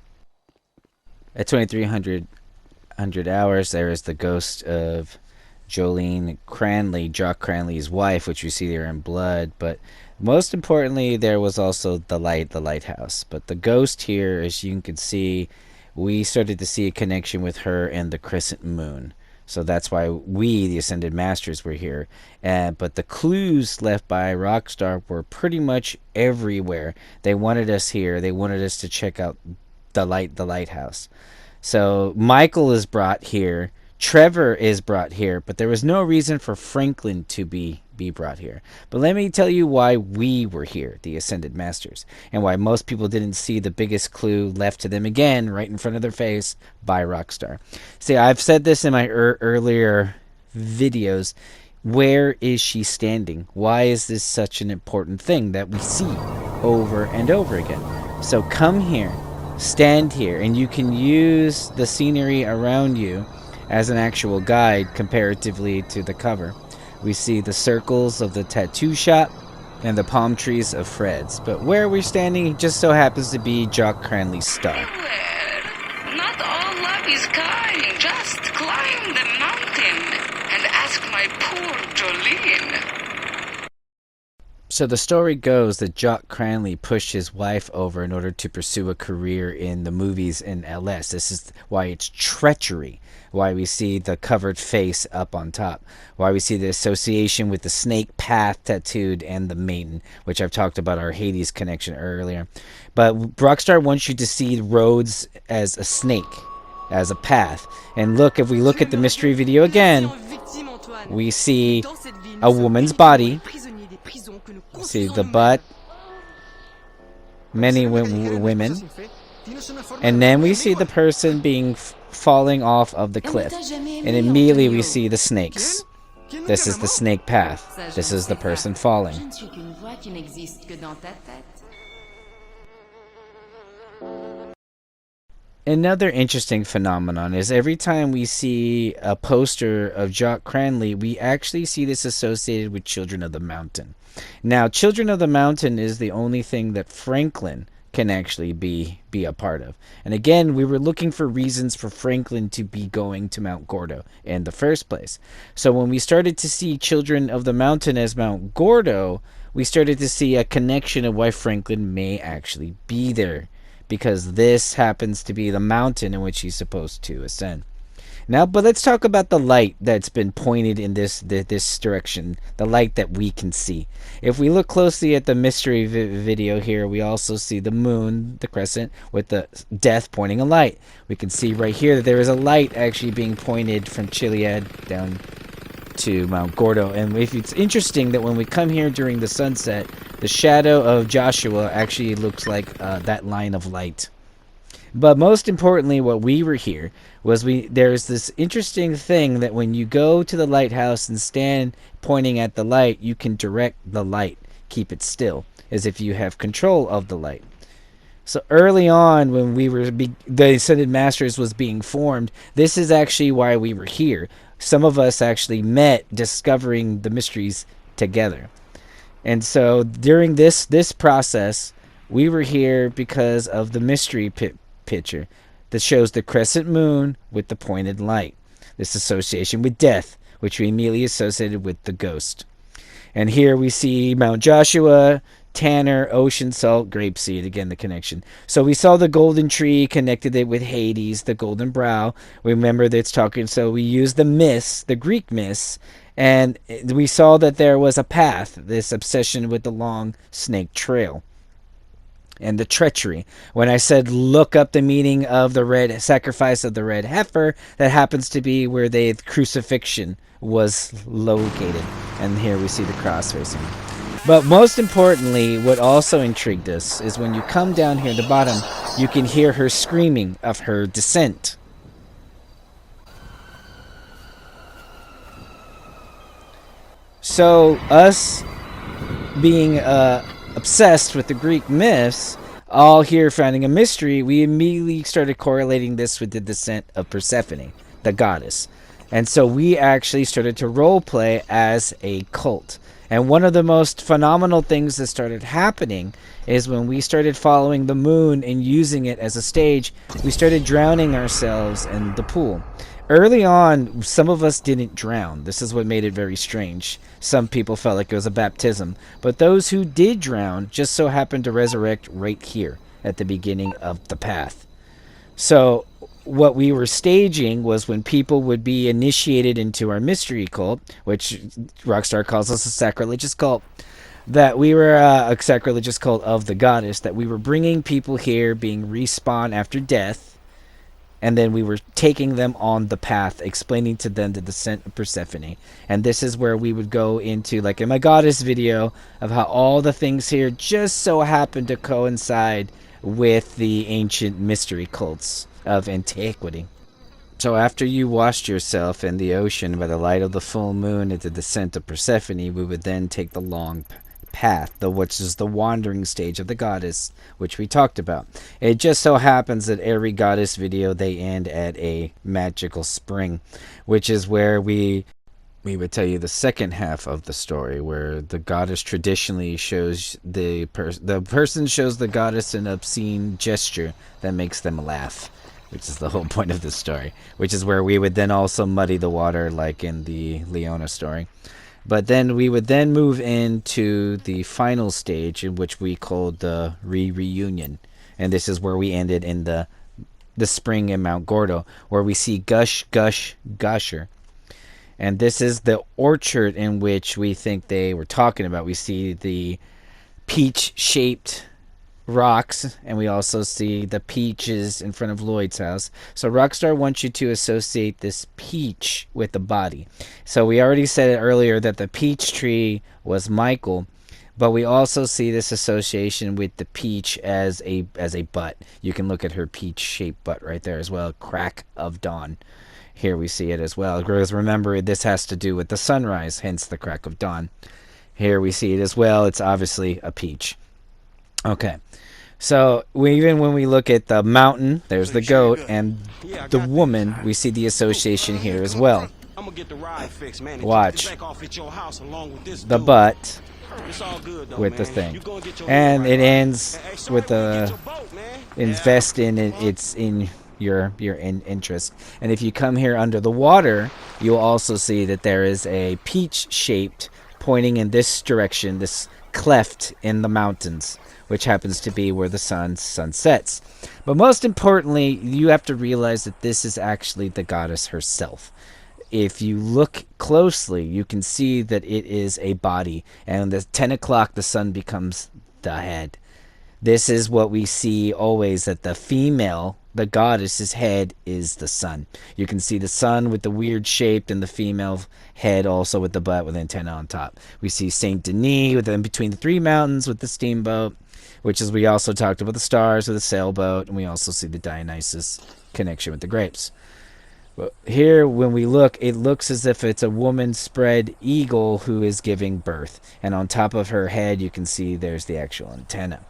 At 2300 hours, there is the ghost of Jolene Cranley, Jock Cranley's wife, which you see there in blood. But most importantly, there was also the lighthouse. But the ghost here, as you can see, we started to see a connection with her and the crescent moon. So that's why we, the Ascended Masters, were here. But the clues left by Rockstar were pretty much everywhere. They wanted us here. They wanted us to check out the lighthouse. So Michael is brought here. Trevor is brought here, but there was no reason for Franklin to be brought here. But let me tell you why we were here, the Ascended Masters, and why most people didn't see the biggest clue left to them again right in front of their face by Rockstar. See, I've said this in my earlier videos. Where is she standing? Why is this such an important thing that we see over and over again? So come here, stand here, and you can use the scenery around you as an actual guide comparatively to the cover. We see the circles of the tattoo shop and the palm trees of Fred's. But where we're standing just so happens to be Jock Cranley's star. Not all love is kind. Just climb the mountain and ask my poor Jolene. So the story goes that Jock Cranley pushed his wife over in order to pursue a career in the movies in LS. This is why it's treachery. Why we see the covered face up on top. Why we see the association with the snake path tattooed and the maiden, which I've talked about our Hades connection earlier. But Rockstar wants you to see roads as a snake, as a path. And look, if we look at the mystery video again, we see a woman's body. See the butt. many women. And then we see the person being falling off of the cliff. And immediately we see the snakes. This is the snake path. This is the person falling. Another interesting phenomenon is every time we see a poster of Jock Cranley, we actually see this associated with Children of the Mountain. Now, Children of the Mountain is the only thing that Franklin can actually be a part of. And again, we were looking for reasons for Franklin to be going to Mount Gordo in the first place. So when we started to see Children of the Mountain as Mount Gordo, we started to see a connection of why Franklin may actually be there, because this happens to be the mountain in which he's supposed to ascend. Now, but let's talk about the light that's been pointed in this direction, the light that we can see. If we look closely at the mystery video here, we also see the moon, the crescent, with the death pointing a light. We can see right here that there is a light actually being pointed from Chiliad down to Mount Gordo. And if it's interesting that when we come here during the sunset, the shadow of Joshua actually looks like that line of light. But most importantly, what we were here was there's this interesting thing that when you go to the lighthouse and stand pointing at the light, you can direct the light, keep it still, as if you have control of the light. So early on, when the Ascended Masters was being formed, this is actually why we were here. Some of us actually met discovering the mysteries together. And so during this process, we were here because of the mystery picture that shows the crescent moon with the pointed light. This association with death, which we immediately associated with the ghost. And here we see Mount Joshua, Tanner, Ocean Salt, Grapeseed, again the connection. So we saw the golden tree, connected it with Hades, the golden brow. Remember that it's talking, so we used the myths, the Greek myths, and we saw that there was a path, this obsession with the long snake trail. And the treachery. When I said look up the meaning of the red sacrifice of the red heifer, that happens to be where the crucifixion was located. And here we see the cross facing. But most importantly, what also intrigued us is when you come down here at the bottom, you can hear her screaming of her descent. So us being obsessed with the Greek myths, all here finding a mystery, we immediately started correlating this with the descent of Persephone, the goddess. And so we actually started to roleplay as a cult. And one of the most phenomenal things that started happening is when we started following the moon and using it as a stage, we started drowning ourselves in the pool. Early on, some of us didn't drown. This is what made it very strange. Some people felt like it was a baptism. But those who did drown just so happened to resurrect right here at the beginning of the path. So what we were staging was when people would be initiated into our mystery cult, which Rockstar calls us a sacrilegious cult, that we were a sacrilegious cult of the goddess, that we were bringing people here being respawned after death, and then we were taking them on the path, explaining to them the descent of Persephone. And this is where we would go into, like in my goddess video, of how all the things here just so happen to coincide with the ancient mystery cults of antiquity. So after you washed yourself in the ocean by the light of the full moon at the descent of Persephone, we would then take the long path, which is the wandering stage of the goddess, which we talked about. It just so happens that every goddess video, they end at a magical spring, which is where we would tell you the second half of the story, where the goddess traditionally shows the person shows the goddess an obscene gesture that makes them laugh, which is the whole point of the story, which is where we would then also muddy the water like in the Leona story. But then we would then move into the final stage, in which we called the reunion. And this is where we ended in the spring in Mount Gordo, where we see Gush, Gush, Gusher. And this is the orchard in which we think they were talking about. We see the peach-shaped rocks, and we also see the peaches in front of Lloyd's house. So Rockstar wants you to associate this peach with the body. So we already said earlier that the peach tree was Michael, But we also see this association with the peach as a butt. You can look at her peach-shaped butt right there as well. Crack of dawn. Here we see it as well. Because remember, this has to do with the sunrise, hence the crack of dawn. Here we see it as well. It's obviously a peach. Okay. So even when we look at the mountain, there's the goat, and the woman, we see the association here as well. I'm gonna get the ride fixed, man. Watch. Off at your house along with this The dude. butt It's all good, though, with the man. thing. You go get your And boat it right ends now. with the invest in it. It's in your interest. And if you come here under the water, you'll also see that there is a peach-shaped pointing in this direction, this cleft in the mountains, which happens to be where the sun sets. But most importantly, you have to realize that this is actually the goddess herself. If you look closely, you can see that it is a body, and at 10 o'clock the sun becomes the head. This is what we see always, that the female, the goddess's head is the sun. You can see the sun with the weird shape and the female head also with the butt with antenna on top. We see Saint Denis with in between the three mountains with the steamboat, which is we also talked about the stars with the sailboat, and we also see the Dionysus connection with the grapes. But here, when we look, it looks as if it's a woman spread eagle who is giving birth. And on top of her head, you can see there's the actual antenna.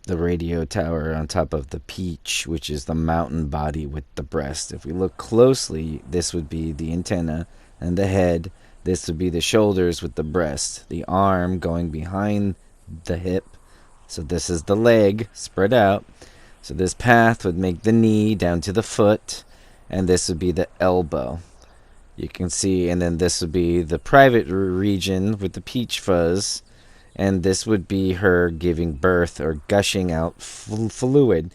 The radio tower on top of the peach, which is the mountain body with the breast. If we look closely, this would be the antenna and the head. This would be the shoulders with the breast. The arm going behind the hip. So this is the leg spread out. So this path would make the knee down to the foot. And this would be the elbow. You can see, and then this would be the private region with the peach fuzz. And this would be her giving birth or gushing out fluid.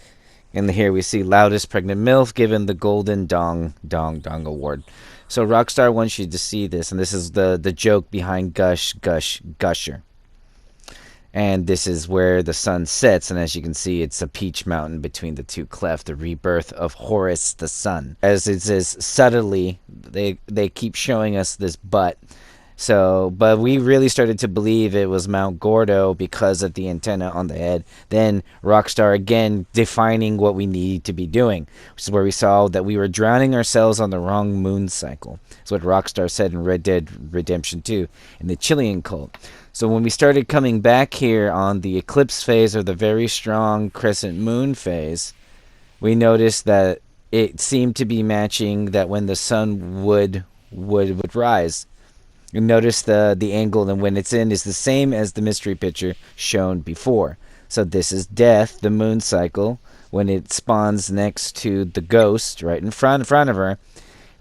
And here we see loudest pregnant MILF given the golden dong award. So Rockstar wants you to see this, and this is the joke behind gusher. And this is where the sun sets, and as you can see, it's a peach mountain between the two clefts, the rebirth of Horus the sun. As it says subtly, they keep showing us this butt. So, but we really started to believe it was Mount Gordo because of the antenna on the head. Then Rockstar again defining what we need to be doing, which is where we saw that we were drowning ourselves on the wrong moon cycle. That's what Rockstar said in Red Dead Redemption 2 in the Chiliad cult. So when we started coming back here on the eclipse phase or the very strong crescent moon phase, we noticed that it seemed to be matching that when the sun would rise. You notice the angle, and when it's in is the same as the mystery picture shown before. So this is death, the moon cycle, when it spawns next to the ghost right in front of her.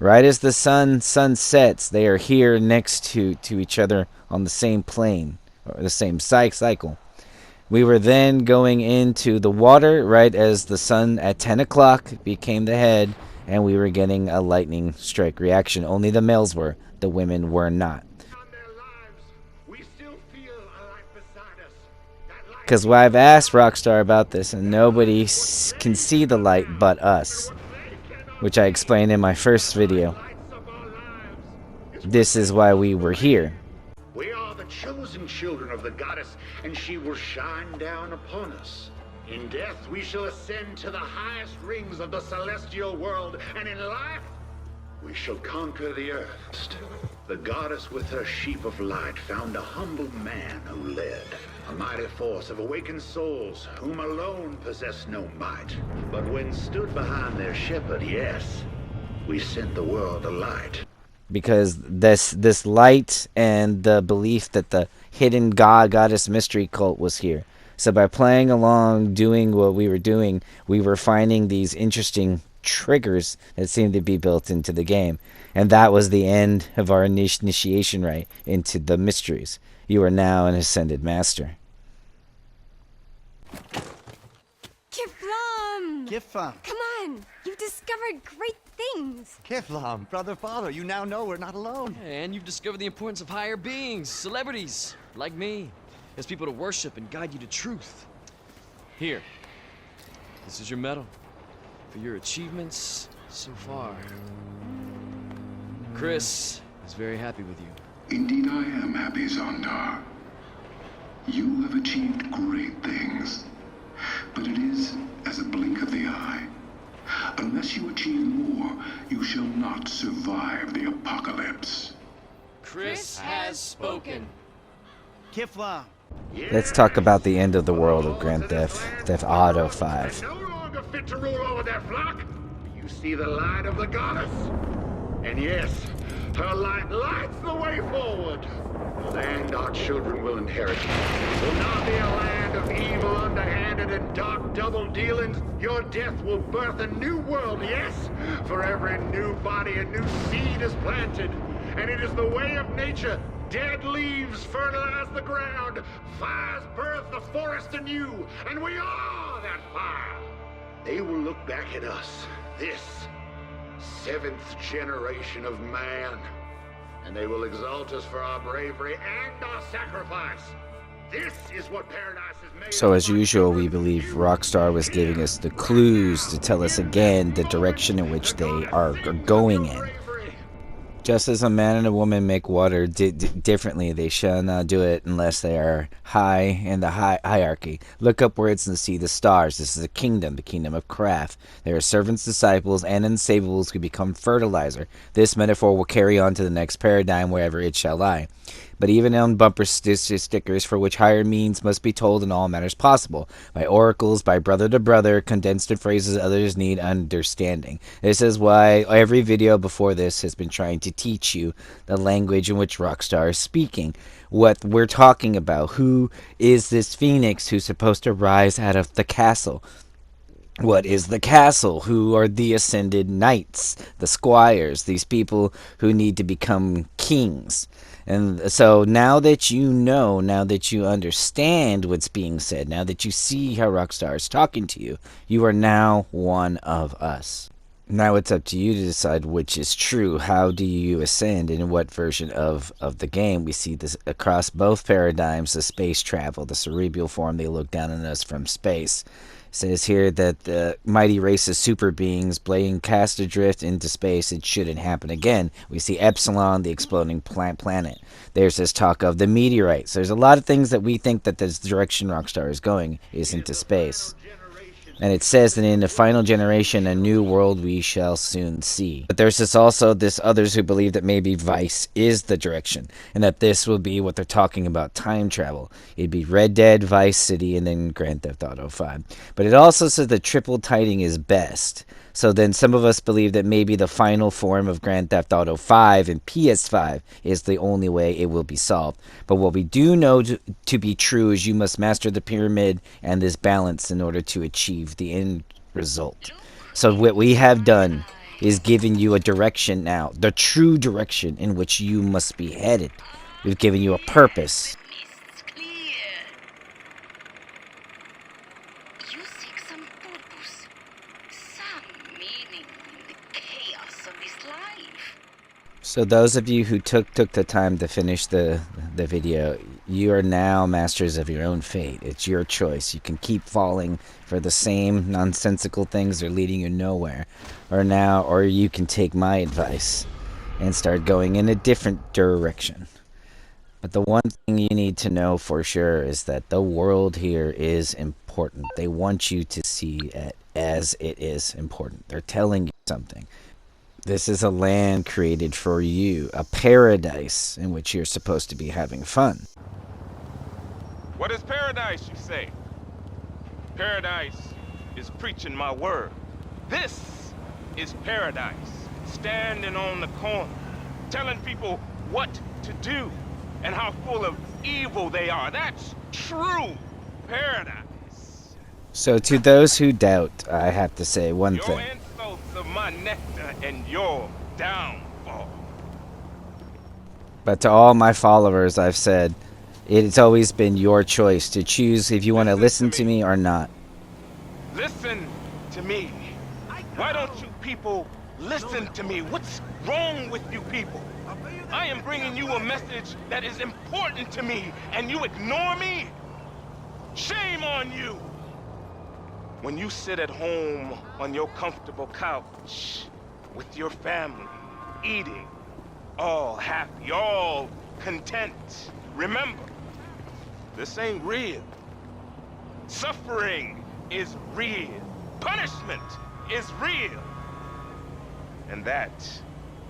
Right as the sun sets, they are here next to each other on the same plane, or the same cycle. We were then going into the water right as the sun at 10 o'clock became the head, and we were getting a lightning strike reaction. Only the males were. The women were not. Because I've asked Rockstar about this, and nobody can see the light but us, which I explained in my first video. This is why we were here. We are the chosen children of the goddess, and she will shine down upon us. In death, we shall ascend to the highest rings of the celestial world, and in life, we shall conquer the earth. The goddess with her sheep of light found a humble man who led a mighty force of awakened souls, whom alone possessed no might. But when stood behind their shepherd, yes, we sent the world a light. Because this light and the belief that the hidden goddess mystery cult was here. So by playing along, doing what we were doing, we were finding these interesting triggers that seemed to be built into the game. And that was the end of our initiation rite into the mysteries. You are now an ascended master. Kiflam! Kiflam! Come on! You've discovered great things! Kiflam, brother, father, you now know we're not alone. And you've discovered the importance of higher beings, celebrities, like me, as people to worship and guide you to truth. Here, this is your medal for your achievements so far. Chris is very happy with you. Indeed I am happy, Zondar. You have achieved great things, but it is as a blink of the eye. Unless you achieve more, you shall not survive the apocalypse. Chris has spoken. Kifla. Let's talk about the end of the world of Grand Theft Auto 5. No longer fit to rule over their flock. You see the light of the goddess? And yes, her light lights the way forward. The land our children will inherit will not be a land of evil, underhanded, and dark double dealings. Your death will birth a new world, yes? For every new body, a new seed is planted. And it is the way of nature. Dead leaves fertilize the ground. Fires birth the forest anew. And we are that fire. They will look back at us, this 7th generation of man. And they will exalt us for our bravery and our sacrifice. This is what paradise is made. So as usual, we believe Rockstar was giving us the clues to tell us again the direction in which they are going in. Just as a man and a woman make water differently, they shall not do it unless they are high in the hierarchy. Look upwards and see the stars. This is the kingdom of craft. There are servants, disciples, and unsavables who become fertilizer. This metaphor will carry on to the next paradigm wherever it shall lie. But even on bumper stickers for which higher means must be told in all manners possible, by oracles, by brother to brother, condensed in phrases others need understanding. This is why every video before this has been trying to teach you the language in which Rockstar is speaking, what we're talking about, who is this phoenix who's supposed to rise out of the castle. What is the castle? Who are the ascended knights, the squires, these people who need to become kings? And so now that you know, now that you understand what's being said, now that you see how Rockstar is talking to you, you are now one of us. Now it's up to you to decide which is true. How do you ascend, and in what version of the game? We see this across both paradigms, the space travel, the cerebral form, they look down on us from space. It says here that the mighty race of super beings being cast adrift into space, it shouldn't happen again. We see Epsilon, the exploding planet. There's this talk of the meteorites. There's a lot of things that we think that this direction Rockstar is going is into space. And it says that in the final generation, a new world we shall soon see. But there's this others who believe that maybe Vice is the direction, and that this will be what they're talking about, time travel. It'd be Red Dead, Vice City, and then Grand Theft Auto 5. But it also says that triple tiding is best. So then some of us believe that maybe the final form of Grand Theft Auto 5 and PS5 is the only way it will be solved. But what we do know to be true is you must master the pyramid and this balance in order to achieve the end result. So what we have done is given you a direction now, the true direction in which you must be headed. We've given you a purpose. So those of you who took the time to finish the video, you are now masters of your own fate. It's your choice. You can keep falling for the same nonsensical things that are leading you nowhere, or you can take my advice and start going in a different direction. But the one thing you need to know for sure is that the world here is important. They want you to see it as it is important. They're telling you something. This is a land created for you, a paradise in which you're supposed to be having fun. What is paradise, you say? Paradise is preaching my word. This is paradise. Standing on the corner, telling people what to do and how full of evil they are. That's true paradise. So to those who doubt, I have to say one thing. Of my nectar and your downfall. But to all my followers, I've said, it's always been your choice to choose if you want to listen to me or not. Listen to me. Why don't you people listen to me? What's wrong with you people? I am bringing you a message that is important to me, and you ignore me? Shame on you! When you sit at home on your comfortable couch with your family, eating, all happy, all content, remember, This ain't real. Suffering is real. Punishment is real. And that,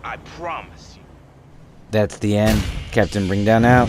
I promise you. That's the end. Captain Bringdown out.